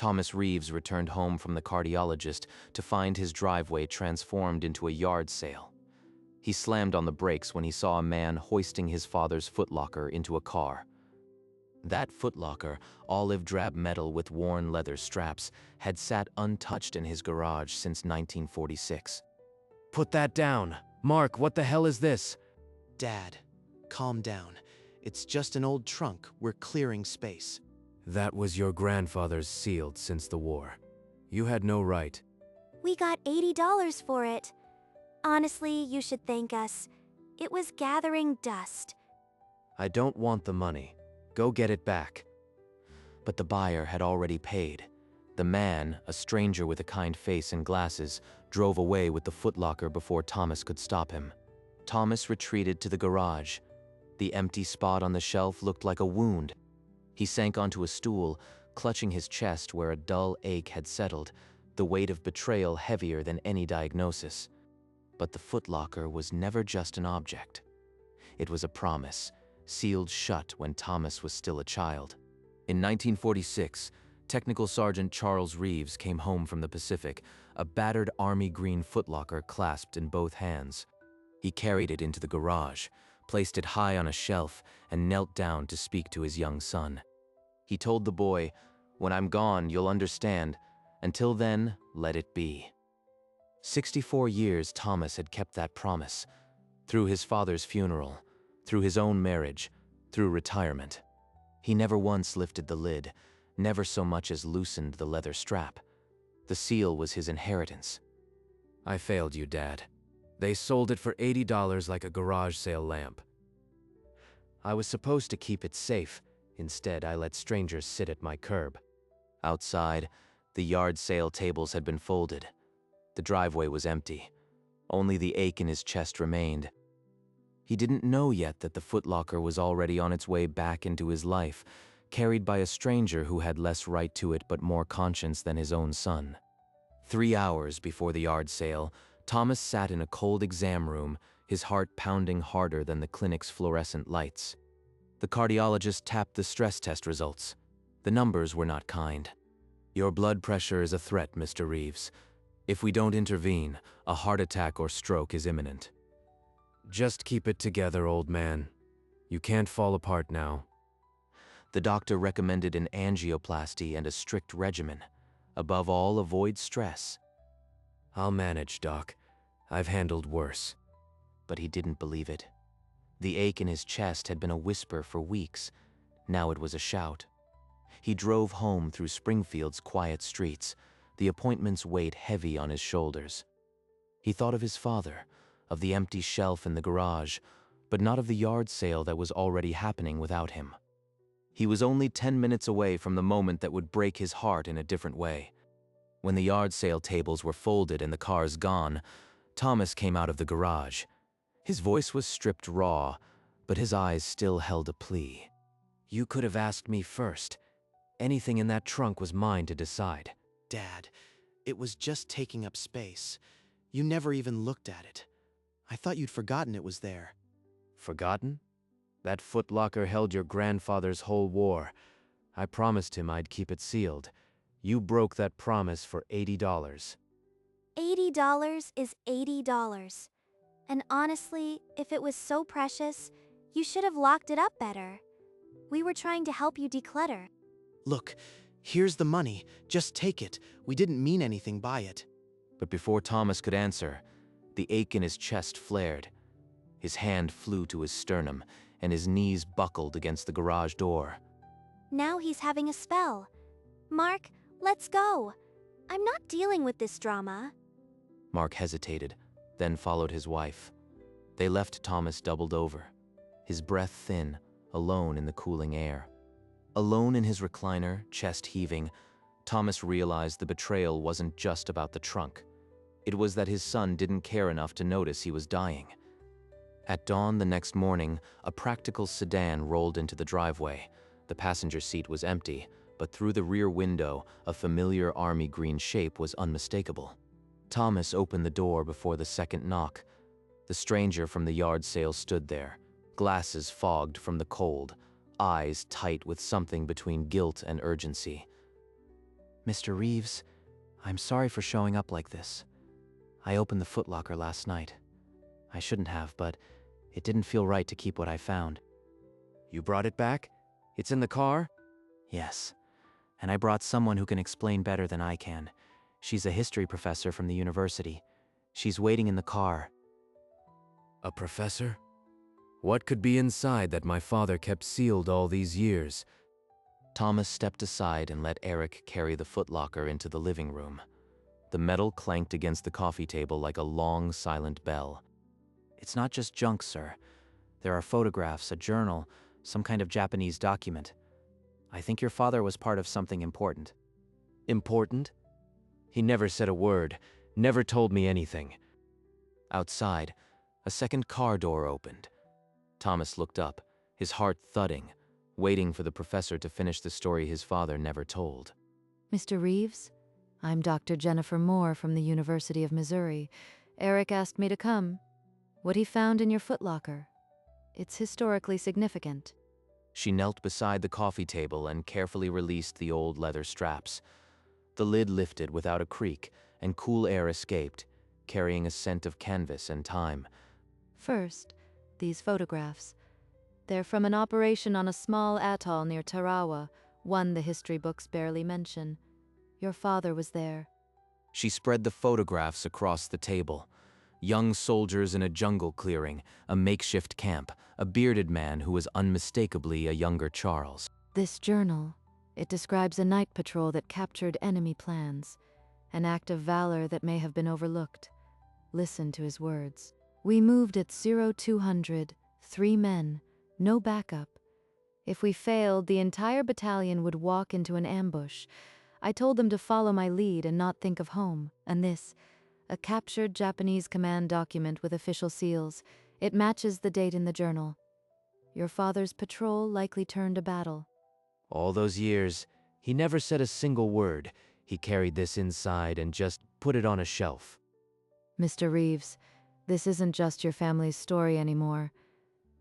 Thomas Reeves returned home from the cardiologist to find his driveway transformed into a yard sale. He slammed on the brakes when he saw a man hoisting his father's footlocker into a car. That footlocker, olive drab metal with worn leather straps, had sat untouched in his garage since 1946. Put that down. Mark, what the hell is this? Dad, calm down. It's just an old trunk. We're clearing space. That was your grandfather's sealed since the war. You had no right. We got $80 for it. Honestly, you should thank us. It was gathering dust. I don't want the money. Go get it back. But the buyer had already paid. The man, a stranger with a kind face and glasses, drove away with the footlocker before Thomas could stop him. Thomas retreated to the garage. The empty spot on the shelf looked like a wound. He sank onto a stool, clutching his chest where a dull ache had settled, the weight of betrayal heavier than any diagnosis. But the footlocker was never just an object. It was a promise, sealed shut when Thomas was still a child. In 1946, Technical Sergeant Charles Reeves came home from the Pacific, a battered army green footlocker clasped in both hands. He carried it into the garage, placed it high on a shelf, and knelt down to speak to his young son. He told the boy, "When I'm gone, you'll understand. Until then, let it be." 64 years Thomas had kept that promise. Through his father's funeral, through his own marriage, through retirement. He never once lifted the lid, never so much as loosened the leather strap. The seal was his inheritance. I failed you, Dad. They sold it for $80 like a garage sale lamp. I was supposed to keep it safe. Instead, I let strangers sit at my curb. Outside, the yard sale tables had been folded. The driveway was empty. Only the ache in his chest remained. He didn't know yet that the footlocker was already on its way back into his life, carried by a stranger who had less right to it but more conscience than his own son. 3 hours before the yard sale, Thomas sat in a cold exam room, his heart pounding harder than the clinic's fluorescent lights. The cardiologist tapped the stress test results. The numbers were not kind. "Your blood pressure is a threat, Mr. Reeves. If we don't intervene, a heart attack or stroke is imminent." Just keep it together, old man. You can't fall apart now. The doctor recommended an angioplasty and a strict regimen. Above all, avoid stress. I'll manage, Doc. I've handled worse. But he didn't believe it. The ache in his chest had been a whisper for weeks. Now it was a shout. He drove home through Springfield's quiet streets, the appointment's weight heavy on his shoulders. He thought of his father, of the empty shelf in the garage, but not of the yard sale that was already happening without him. He was only 10 minutes away from the moment that would break his heart in a different way. When the yard sale tables were folded and the cars gone, Thomas came out of the garage. His voice was stripped raw, but his eyes still held a plea. You could have asked me first. Anything in that trunk was mine to decide. Dad, it was just taking up space. You never even looked at it. I thought you'd forgotten it was there. Forgotten? That footlocker held your grandfather's whole war. I promised him I'd keep it sealed. You broke that promise for $80. $80 is $80. And honestly, if it was so precious, you should have locked it up better. We were trying to help you declutter. Look, here's the money. Just take it. We didn't mean anything by it. But before Thomas could answer, the ache in his chest flared. His hand flew to his sternum, and his knees buckled against the garage door. Now he's having a spell. Mark, let's go. I'm not dealing with this drama. Mark hesitated, then followed his wife. They left Thomas doubled over, his breath thin, alone in the cooling air. Alone in his recliner, chest heaving, Thomas realized the betrayal wasn't just about the trunk. It was that his son didn't care enough to notice he was dying. At dawn the next morning, a practical sedan rolled into the driveway. The passenger seat was empty, but through the rear window, a familiar army green shape was unmistakable. Thomas opened the door before the second knock. The stranger from the yard sale stood there, glasses fogged from the cold, eyes tight with something between guilt and urgency. Mr. Reeves, I'm sorry for showing up like this. I opened the Footlocker last night. I shouldn't have, but it didn't feel right to keep what I found. You brought it back? It's in the car? Yes, and I brought someone who can explain better than I can. She's a history professor from the university. She's waiting in the car. A professor? What could be inside that my father kept sealed all these years? Thomas stepped aside and let Eric carry the footlocker into the living room. The metal clanked against the coffee table like a long, silent bell. It's not just junk, sir. There are photographs, a journal, some kind of Japanese document. I think your father was part of something important. Important? He never said a word, never told me anything. Outside, a second car door opened. Thomas looked up, his heart thudding, waiting for the professor to finish the story his father never told. Mr. Reeves, I'm Dr. Jennifer Moore from the University of Missouri. Eric asked me to come. What he found in your footlocker. It's historically significant. She knelt beside the coffee table and carefully released the old leather straps. The lid lifted without a creak, and cool air escaped, carrying a scent of canvas and time. First, these photographs. They're from an operation on a small atoll near Tarawa, one the history books barely mention. Your father was there. She spread the photographs across the table. Young soldiers in a jungle clearing, a makeshift camp, a bearded man who was unmistakably a younger Charles. This journal, it describes a night patrol that captured enemy plans, an act of valor that may have been overlooked. Listen to his words. We moved at 0200, 3 men, no backup. If we failed, the entire battalion would walk into an ambush. I told them to follow my lead and not think of home, and this, a captured Japanese command document with official seals. It matches the date in the journal. Your father's patrol likely turned to battle. All those years, he never said a single word. He carried this inside and just put it on a shelf. Mr. Reeves, this isn't just your family's story anymore.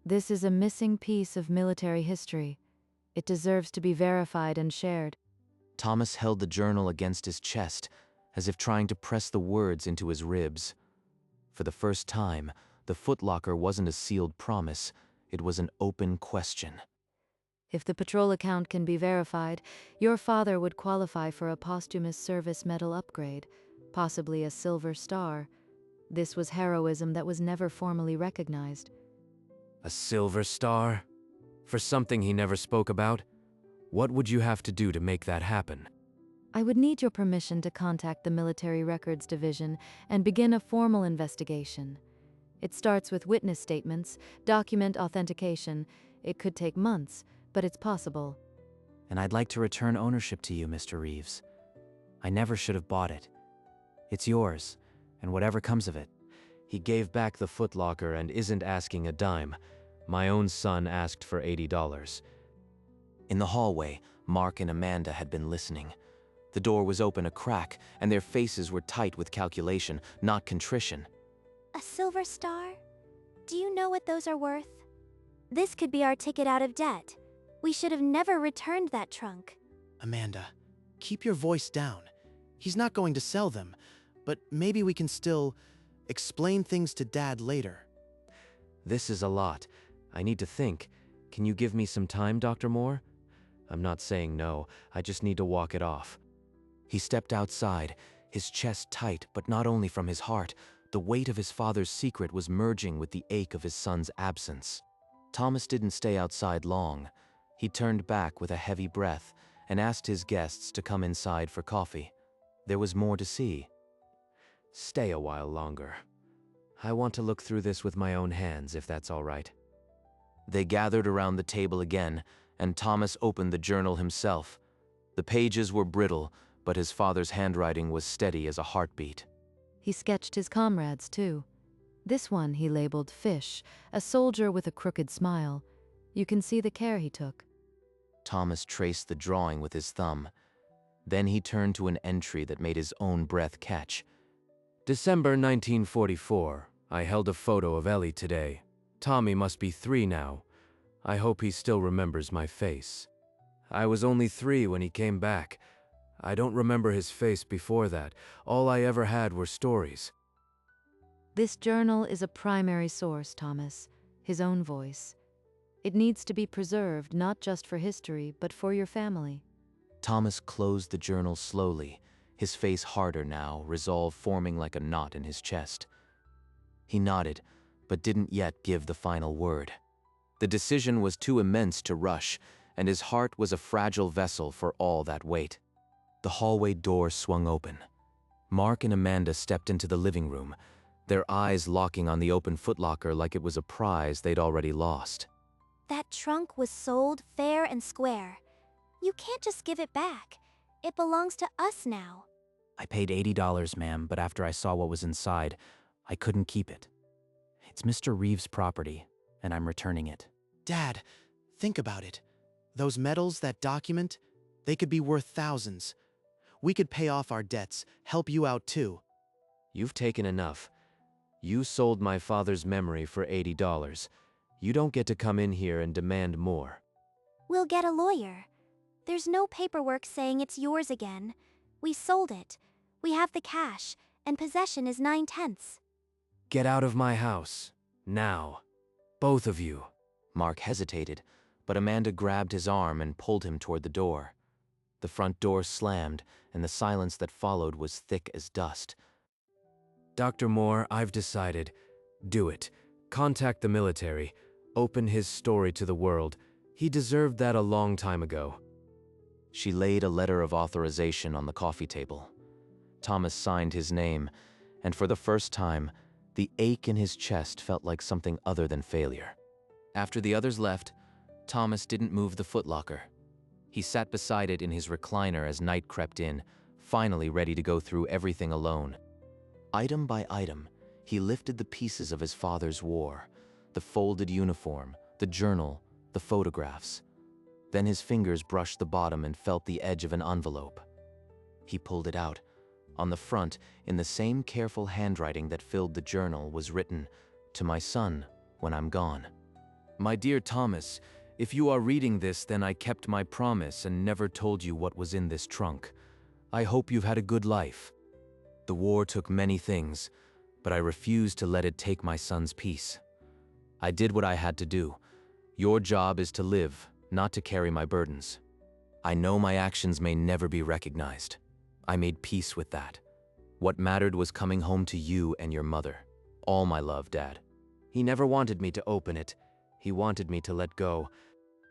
This is a missing piece of military history. It deserves to be verified and shared. Thomas held the journal against his chest, as if trying to press the words into his ribs. For the first time, the footlocker wasn't a sealed promise, it was an open question. If the patrol account can be verified, your father would qualify for a posthumous service medal upgrade, possibly a Silver Star. This was heroism that was never formally recognized. A Silver Star? For something he never spoke about? What would you have to do to make that happen? I would need your permission to contact the Military Records Division and begin a formal investigation. It starts with witness statements, document authentication. It could take months, but it's possible. And I'd like to return ownership to you, Mr. Reeves. I never should have bought it. It's yours, and whatever comes of it. He gave back the footlocker and isn't asking a dime. My own son asked for $80. In the hallway, Mark and Amanda had been listening. The door was open a crack, and their faces were tight with calculation, not contrition. A Silver Star? Do you know what those are worth? This could be our ticket out of debt. We should have never returned that trunk. Amanda, keep your voice down. He's not going to sell them, but maybe we can still explain things to Dad later. This is a lot. I need to think. Can you give me some time, Dr. Moore? I'm not saying no, I just need to walk it off. He stepped outside, his chest tight, but not only from his heart. The weight of his father's secret was merging with the ache of his son's absence. Thomas didn't stay outside long. He turned back with a heavy breath and asked his guests to come inside for coffee. There was more to see. Stay a while longer. I want to look through this with my own hands, if that's all right. They gathered around the table again, and Thomas opened the journal himself. The pages were brittle, but his father's handwriting was steady as a heartbeat. He sketched his comrades, too. This one he labeled Fish, a soldier with a crooked smile. You can see the care he took. Thomas traced the drawing with his thumb. Then he turned to an entry that made his own breath catch. December 1944. I held a photo of Ellie today. Tommy must be 3 now. I hope he still remembers my face. I was only 3 when he came back. I don't remember his face before that. All I ever had were stories. This journal is a primary source, Thomas, his own voice. It needs to be preserved not just for history, but for your family. Thomas closed the journal slowly, his face harder now, resolve forming like a knot in his chest. He nodded, but didn't yet give the final word. The decision was too immense to rush, and his heart was a fragile vessel for all that weight. The hallway door swung open. Mark and Amanda stepped into the living room, their eyes locking on the open footlocker like it was a prize they'd already lost. That trunk was sold fair and square. You can't just give it back. It belongs to us now. I paid $80, ma'am, but after I saw what was inside, I couldn't keep it. It's Mr. Reeves' property, and I'm returning it. Dad, think about it. Those medals, that document, they could be worth thousands. We could pay off our debts, help you out too. You've taken enough. You sold my father's memory for $80. You don't get to come in here and demand more. We'll get a lawyer. There's no paperwork saying it's yours again. We sold it. We have the cash, and possession is 9/10. Get out of my house. Now. Both of you. Mark hesitated, but Amanda grabbed his arm and pulled him toward the door. The front door slammed, and the silence that followed was thick as dust. Dr. Moore, I've decided. Do it. Contact the military. Open his story to the world. He deserved that a long time ago. She laid a letter of authorization on the coffee table. Thomas signed his name, and for the first time, the ache in his chest felt like something other than failure. After the others left, Thomas didn't move the footlocker. He sat beside it in his recliner as night crept in, finally ready to go through everything alone. Item by item, he lifted the pieces of his father's war, the folded uniform, the journal, the photographs. Then his fingers brushed the bottom and felt the edge of an envelope. He pulled it out. On the front, in the same careful handwriting that filled the journal, was written, "To my son, when I'm gone." My dear Thomas, if you are reading this, then I kept my promise and never told you what was in this trunk. I hope you've had a good life. The war took many things, but I refused to let it take my son's peace. I did what I had to do. Your job is to live, not to carry my burdens. I know my actions may never be recognized. I made peace with that. What mattered was coming home to you and your mother. All my love, Dad. He never wanted me to open it. He wanted me to let go.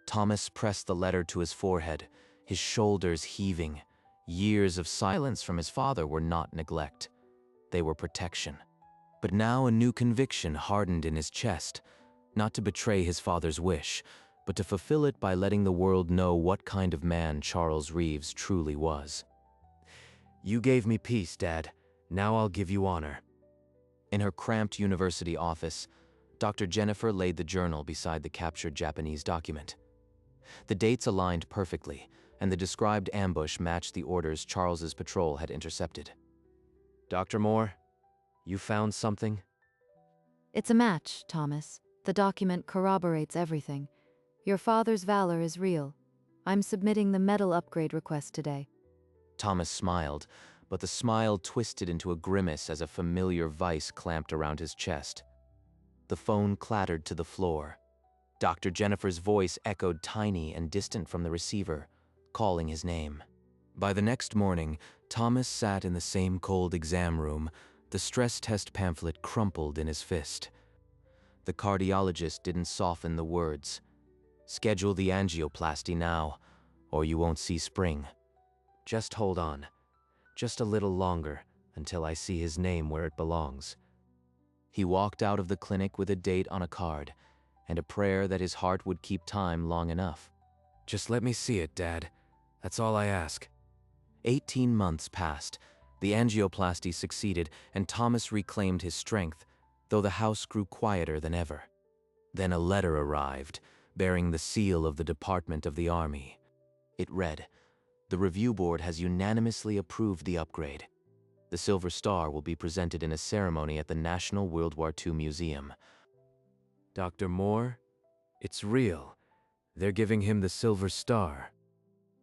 Thomas pressed the letter to his forehead, his shoulders heaving. Years of silence from his father were not neglect. They were protection. But now a new conviction hardened in his chest, not to betray his father's wish, but to fulfill it by letting the world know what kind of man Charles Reeves truly was. You gave me peace, Dad. Now I'll give you honor. In her cramped university office, Dr. Jennifer laid the journal beside the captured Japanese document. The dates aligned perfectly, and the described ambush matched the orders Charles's patrol had intercepted. Dr. Moore, you found something? It's a match, Thomas. The document corroborates everything. Your father's valor is real. I'm submitting the medal upgrade request today. Thomas smiled, but the smile twisted into a grimace as a familiar vice clamped around his chest. The phone clattered to the floor. Dr. Jennifer's voice echoed tiny and distant from the receiver, calling his name. By the next morning, Thomas sat in the same cold exam room, the stress test pamphlet crumpled in his fist. The cardiologist didn't soften the words. Schedule the angioplasty now, or you won't see spring. Just hold on. Just a little longer, until I see his name where it belongs. He walked out of the clinic with a date on a card, and a prayer that his heart would keep time long enough. Just let me see it, Dad. That's all I ask. 18 months passed. The angioplasty succeeded, and Thomas reclaimed his strength, though the house grew quieter than ever. Then a letter arrived, bearing the seal of the Department of the Army. It read, "The review board has unanimously approved the upgrade. The Silver Star will be presented in a ceremony at the National World War II Museum." Dr. Moore, it's real. They're giving him the Silver Star.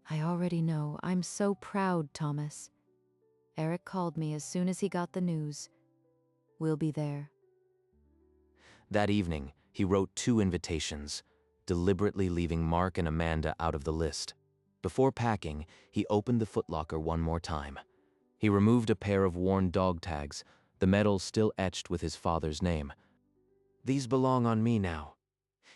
I already know. I'm so proud, Thomas. Eric called me as soon as he got the news. We'll be there. That evening, he wrote 2 invitations, deliberately leaving Mark and Amanda out of the list. Before packing, he opened the footlocker one more time. He removed a pair of worn dog tags, the metal still etched with his father's name. These belong on me now.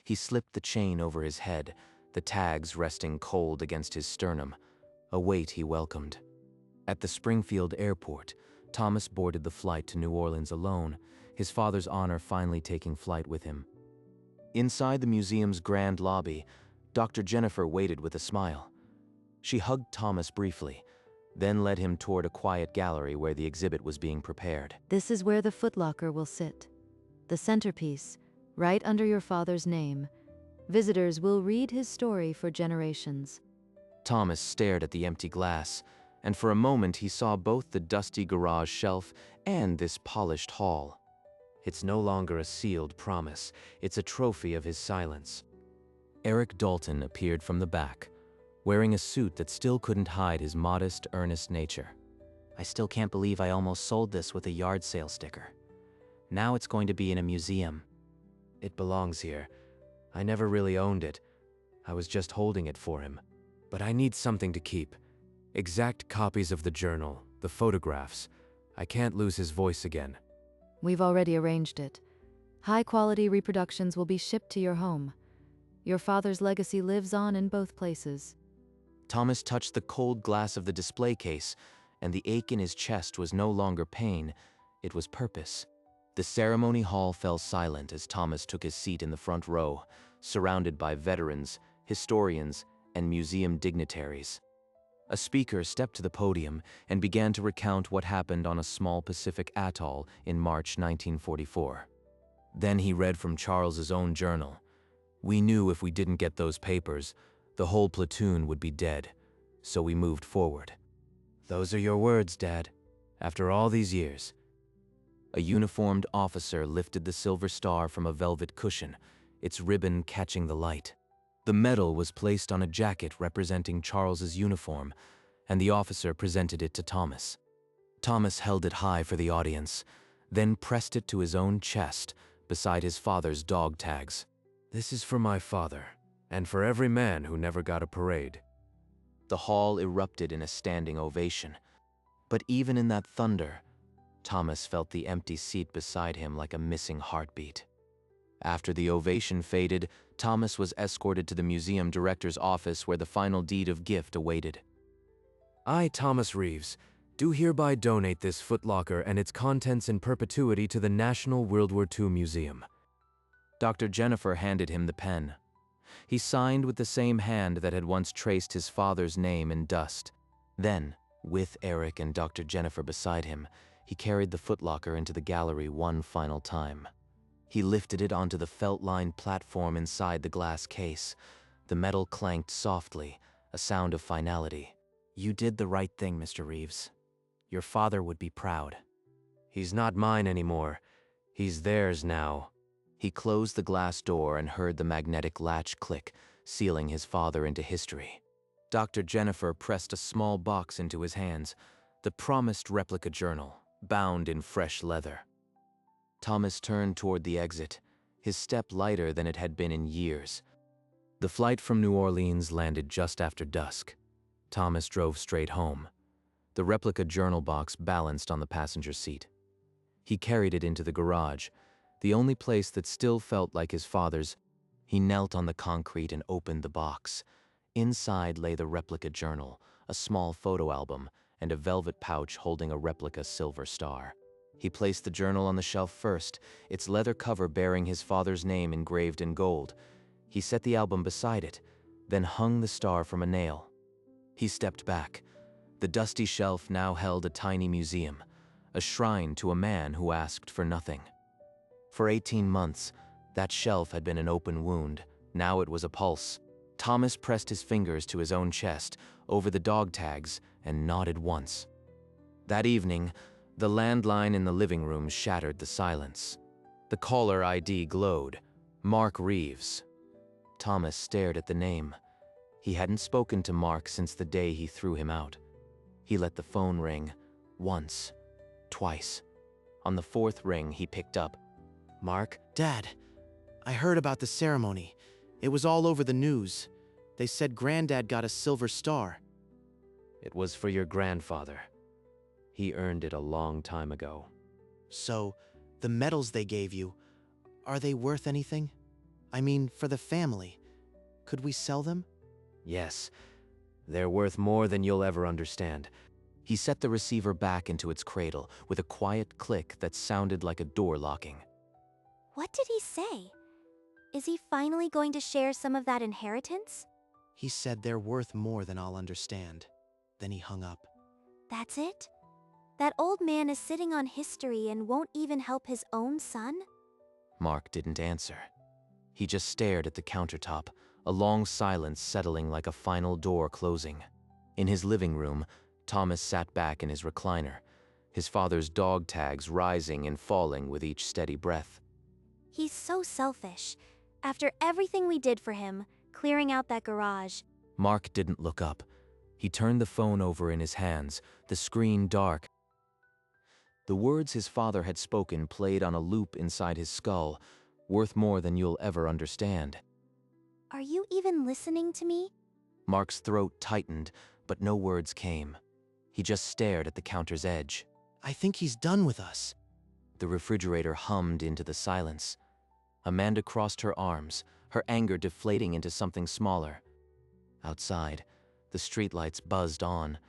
He slipped the chain over his head, the tags resting cold against his sternum, a weight he welcomed. At the Springfield airport, Thomas boarded the flight to New Orleans alone, his father's honor finally taking flight with him. Inside the museum's grand lobby, Dr. Jennifer waited with a smile. She hugged Thomas briefly, then led him toward a quiet gallery where the exhibit was being prepared. This is where the footlocker will sit. The centerpiece, right under your father's name. Visitors will read his story for generations. Thomas stared at the empty glass, and for a moment he saw both the dusty garage shelf and this polished hall. It's no longer a sealed promise. It's a trophy of his silence. Eric Dalton appeared from the back, wearing a suit that still couldn't hide his modest, earnest nature. I still can't believe I almost sold this with a yard sale sticker. Now it's going to be in a museum. It belongs here. I never really owned it. I was just holding it for him. But I need something to keep. Exact copies of the journal, the photographs. I can't lose his voice again. We've already arranged it. High-quality reproductions will be shipped to your home. Your father's legacy lives on in both places. Thomas touched the cold glass of the display case, and the ache in his chest was no longer pain, it was purpose. The ceremony hall fell silent as Thomas took his seat in the front row, surrounded by veterans, historians, and museum dignitaries. A speaker stepped to the podium and began to recount what happened on a small Pacific atoll in March 1944. Then he read from Charles's own journal. "We knew if we didn't get those papers, the whole platoon would be dead, so we moved forward." Those are your words, Dad. After all these years. A uniformed officer lifted the silver star from a velvet cushion, its ribbon catching the light. The medal was placed on a jacket representing Charles's uniform, and the officer presented it to Thomas. Thomas held it high for the audience, then pressed it to his own chest beside his father's dog tags. This is for my father, and for every man who never got a parade. The hall erupted in a standing ovation, but even in that thunder, Thomas felt the empty seat beside him like a missing heartbeat. After the ovation faded, Thomas was escorted to the museum director's office where the final deed of gift awaited. I, Thomas Reeves, do hereby donate this footlocker and its contents in perpetuity to the National World War II Museum. Dr. Jennifer handed him the pen. He signed with the same hand that had once traced his father's name in dust. Then, with Eric and Dr. Jennifer beside him, he carried the footlocker into the gallery one final time. He lifted it onto the felt-lined platform inside the glass case. The metal clanked softly, a sound of finality. You did the right thing, Mr. Reeves. Your father would be proud. He's not mine anymore. He's theirs now. He closed the glass door and heard the magnetic latch click, sealing his father into history. Dr. Jennifer pressed a small box into his hands, the promised replica journal, bound in fresh leather. Thomas turned toward the exit, his step lighter than it had been in years. The flight from New Orleans landed just after dusk. Thomas drove straight home. The replica journal box balanced on the passenger seat. He carried it into the garage, the only place that still felt like his father's. He knelt on the concrete and opened the box. Inside lay the replica journal, a small photo album, and a velvet pouch holding a replica silver star. He placed the journal on the shelf first, its leather cover bearing his father's name engraved in gold. He set the album beside it, then hung the star from a nail. He stepped back. The dusty shelf now held a tiny museum, a shrine to a man who asked for nothing. For 18 months, that shelf had been an open wound. Now it was a pulse. Thomas pressed his fingers to his own chest, over the dog tags, and nodded once. That evening, the landline in the living room shattered the silence. The caller ID glowed. Mark Reeves. Thomas stared at the name. He hadn't spoken to Mark since the day he threw him out. He let the phone ring once, twice. On the fourth ring, he picked up. Mark? Dad, I heard about the ceremony. It was all over the news. They said Granddad got a silver star. It was for your grandfather. He earned it a long time ago. So, the medals they gave you, are they worth anything? I mean, for the family. Could we sell them? Yes, they're worth more than you'll ever understand. He set the receiver back into its cradle with a quiet click that sounded like a door locking. What did he say? Is he finally going to share some of that inheritance? He said they're worth more than I'll understand. Then he hung up. That's it? That old man is sitting on history and won't even help his own son? Mark didn't answer. He just stared at the countertop, a long silence settling like a final door closing. In his living room, Thomas sat back in his recliner, his father's dog tags rising and falling with each steady breath. He's so selfish. After everything we did for him, clearing out that garage. Mark didn't look up. He turned the phone over in his hands, the screen dark. The words his father had spoken played on a loop inside his skull, worth more than you'll ever understand. Are you even listening to me? Mark's throat tightened, but no words came. He just stared at the counter's edge. I think he's done with us. The refrigerator hummed into the silence. Amanda crossed her arms, her anger deflating into something smaller. Outside, the streetlights buzzed on.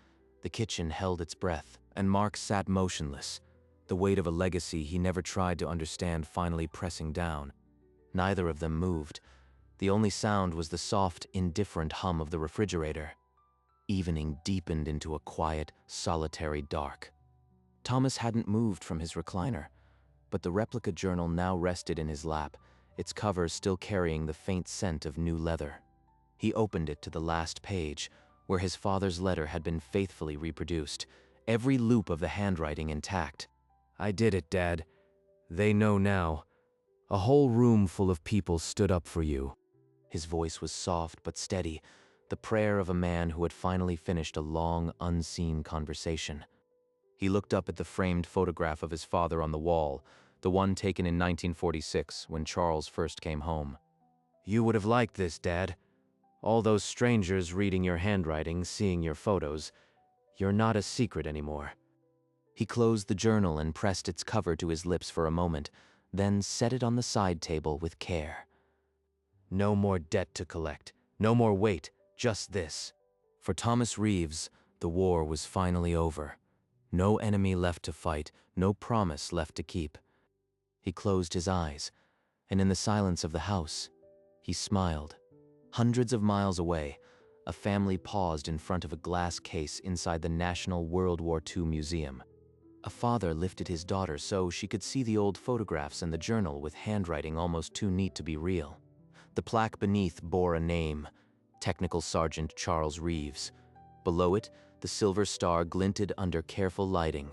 The kitchen held its breath, and Mark sat motionless, the weight of a legacy he never tried to understand finally pressing down. Neither of them moved. The only sound was the soft, indifferent hum of the refrigerator. Evening deepened into a quiet, solitary dark. Thomas hadn't moved from his recliner, but the replica journal now rested in his lap, its cover still carrying the faint scent of new leather. He opened it to the last page, where his father's letter had been faithfully reproduced, every loop of the handwriting intact. I did it, Dad. They know now. A whole room full of people stood up for you. His voice was soft but steady, the prayer of a man who had finally finished a long, unseen conversation. He looked up at the framed photograph of his father on the wall, the one taken in 1946 when Charles first came home. You would have liked this, Dad. All those strangers reading your handwriting, seeing your photos. You're not a secret anymore. He closed the journal and pressed its cover to his lips for a moment, then set it on the side table with care. No more debt to collect. No more weight. Just this. For Thomas Reeves, the war was finally over. No enemy left to fight, no promise left to keep. He closed his eyes, and in the silence of the house, he smiled. Hundreds of miles away, a family paused in front of a glass case inside the National World War II Museum. A father lifted his daughter so she could see the old photographs and the journal with handwriting almost too neat to be real. The plaque beneath bore a name, Technical Sergeant Charles Reeves. Below it, the silver star glinted under careful lighting.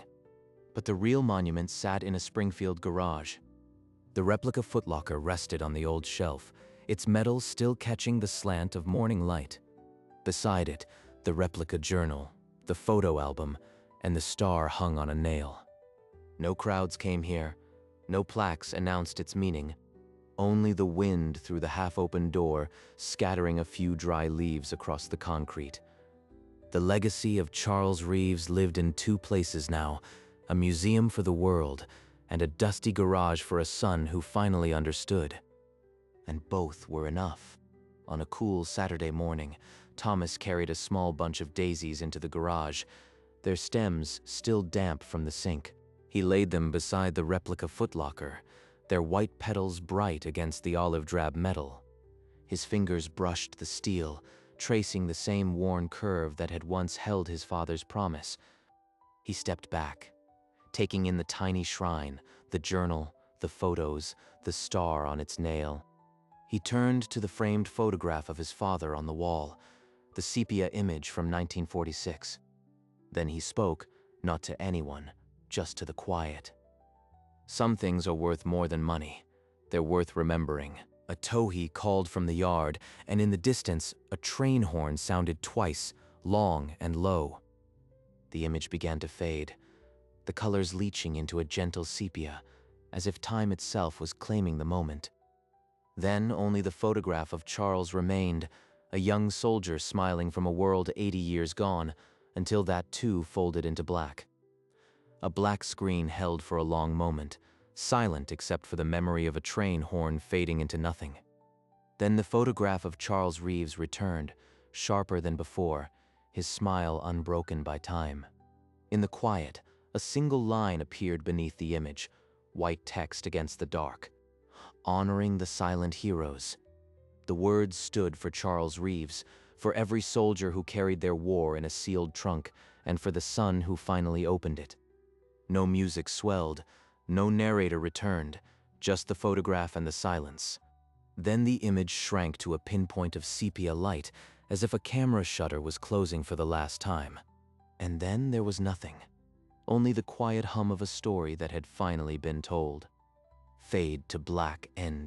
But the real monument sat in a Springfield garage. The replica footlocker rested on the old shelf, its metal still catching the slant of morning light. Beside it, the replica journal, the photo album, and the star hung on a nail. No crowds came here, no plaques announced its meaning. Only the wind through the half-open door, scattering a few dry leaves across the concrete. The legacy of Charles Reeves lived in two places now, a museum for the world, and a dusty garage for a son who finally understood. And both were enough. On a cool Saturday morning, Thomas carried a small bunch of daisies into the garage, their stems still damp from the sink. He laid them beside the replica footlocker, their white petals bright against the olive-drab metal. His fingers brushed the steel, tracing the same worn curve that had once held his father's promise. He stepped back, taking in the tiny shrine, the journal, the photos, the star on its nail. He turned to the framed photograph of his father on the wall, the sepia image from 1946. Then he spoke, not to anyone, just to the quiet. Some things are worth more than money. They're worth remembering, A towhee called from the yard, and in the distance, a train horn sounded twice, long and low. The image began to fade, the colors leaching into a gentle sepia, as if time itself was claiming the moment. Then only the photograph of Charles remained, a young soldier smiling from a world 80 years gone, until that too folded into black. A black screen held for a long moment, silent except for the memory of a train horn fading into nothing. Then the photograph of Charles Reeves returned, sharper than before, his smile unbroken by time. In the quiet, a single line appeared beneath the image, white text against the dark. Honoring the silent heroes. The words stood for Charles Reeves, for every soldier who carried their war in a sealed trunk, and for the son who finally opened it. No music swelled, no narrator returned, just the photograph and the silence. Then the image shrank to a pinpoint of sepia light, as if a camera shutter was closing for the last time. And then there was nothing. Only the quiet hum of a story that had finally been told. Fade to black end.